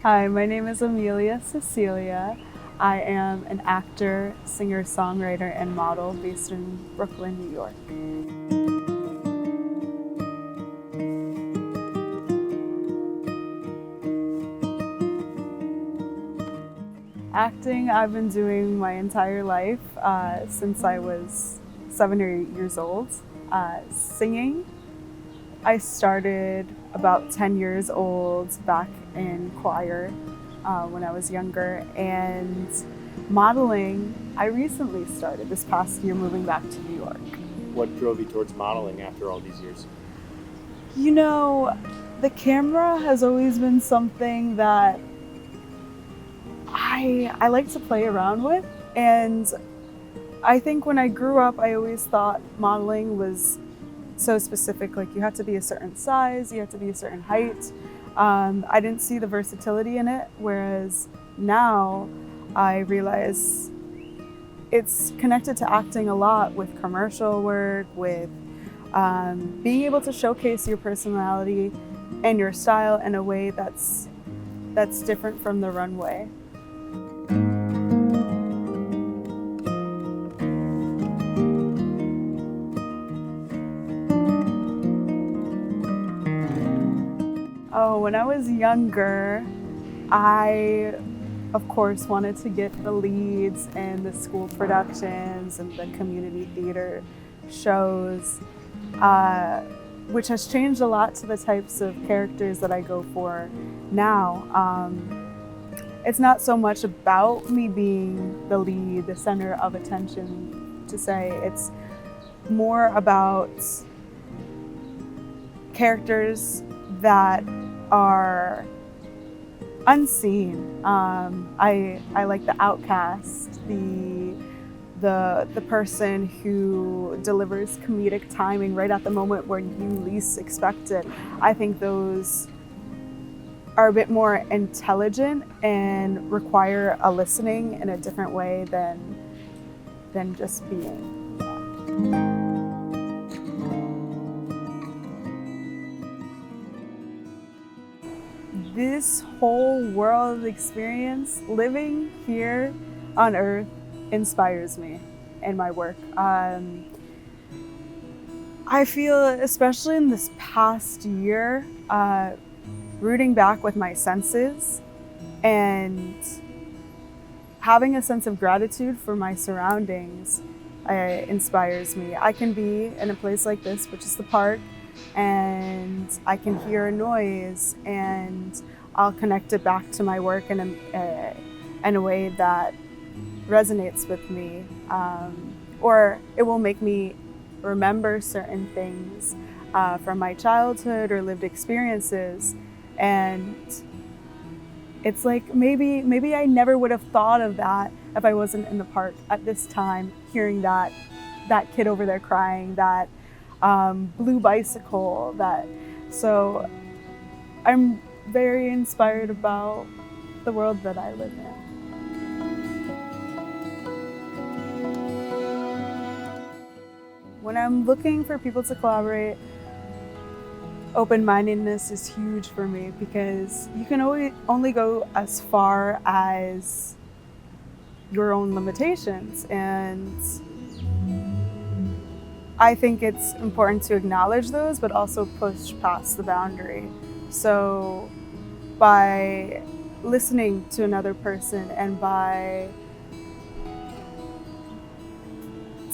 Hi, my name is Amelia Cecilia. I am an actor, singer, songwriter, and model based in Brooklyn, New York. Acting, I've been doing my entire life since I was 7 or 8 years old. Singing, I started about 10 years old back in choir when I was younger, and modeling, I recently started this past year moving back to New York. What drove you towards modeling after all these years? You know, the camera has always been something that I like to play around with, and I think when I grew up, I always thought modeling was so specific. Like, you had to be a certain size, you had to be a certain height. I didn't see the versatility in it, whereas now I realize it's connected to acting a lot with commercial work, with being able to showcase your personality and your style in a way that's different from the runway. Oh, when I was younger, I, of course, wanted to get the leads in the school productions and the community theater shows, which has changed a lot to the types of characters that I go for now. It's not so much about me being the lead, the center of attention, to say. It's more about characters that are unseen. I like the outcast, the person who delivers comedic timing right at the moment where you least expect it. I think those are a bit more intelligent and require a listening in a different way than just being. This whole world experience, living here on Earth, inspires me in my work. I feel, especially in this past year, rooting back with my senses and having a sense of gratitude for my surroundings inspires me. I can be in a place like this, which is the park, and I can hear a noise and I'll connect it back to my work in a way that resonates with me, or it will make me remember certain things from my childhood or lived experiences. And it's like maybe I never would have thought of that if I wasn't in the park at this time, hearing that kid over there crying, that blue bicycle. So I'm very inspired about the world that I live in. When I'm looking for people to collaborate, open-mindedness is huge for me, because you can only go as far as your own limitations, and I think it's important to acknowledge those, but also push past the boundary. So by listening to another person and by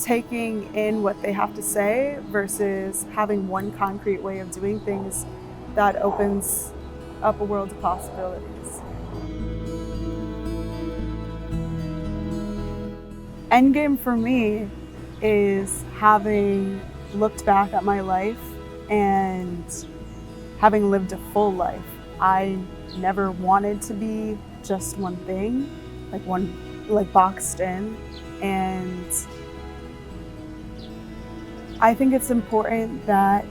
taking in what they have to say versus having one concrete way of doing things, that opens up a world of possibilities. Endgame for me is having looked back at my life and having lived a full life. I never wanted to be just one thing, like boxed in, and I think it's important that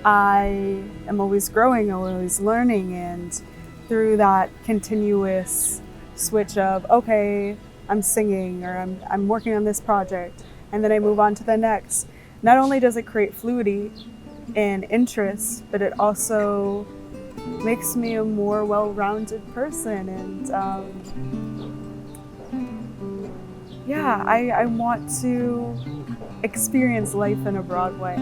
I am always growing, always learning, and through that continuous switch of, okay, I'm singing, or I'm working on this project, and then I move on to the next. Not only does it create fluidity and interest, but it also makes me a more well-rounded person. And yeah, I want to experience life in a broad way.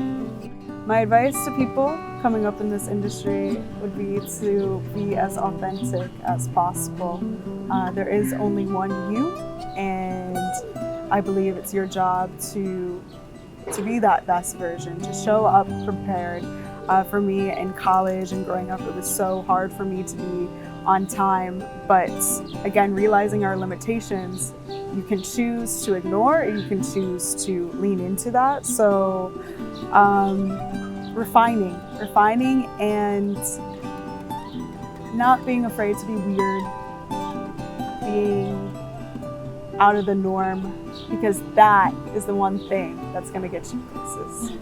My advice to people coming up in this industry would be to be as authentic as possible. There is only one you, and I believe it's your job to be that best version, to show up prepared. For me in college and growing up, it was so hard for me to be on time, but again, realizing our limitations, you can choose to ignore or you can choose to lean into that. So refining and not being afraid to be weird, being out of the norm, because that is the one thing that's going to get you places.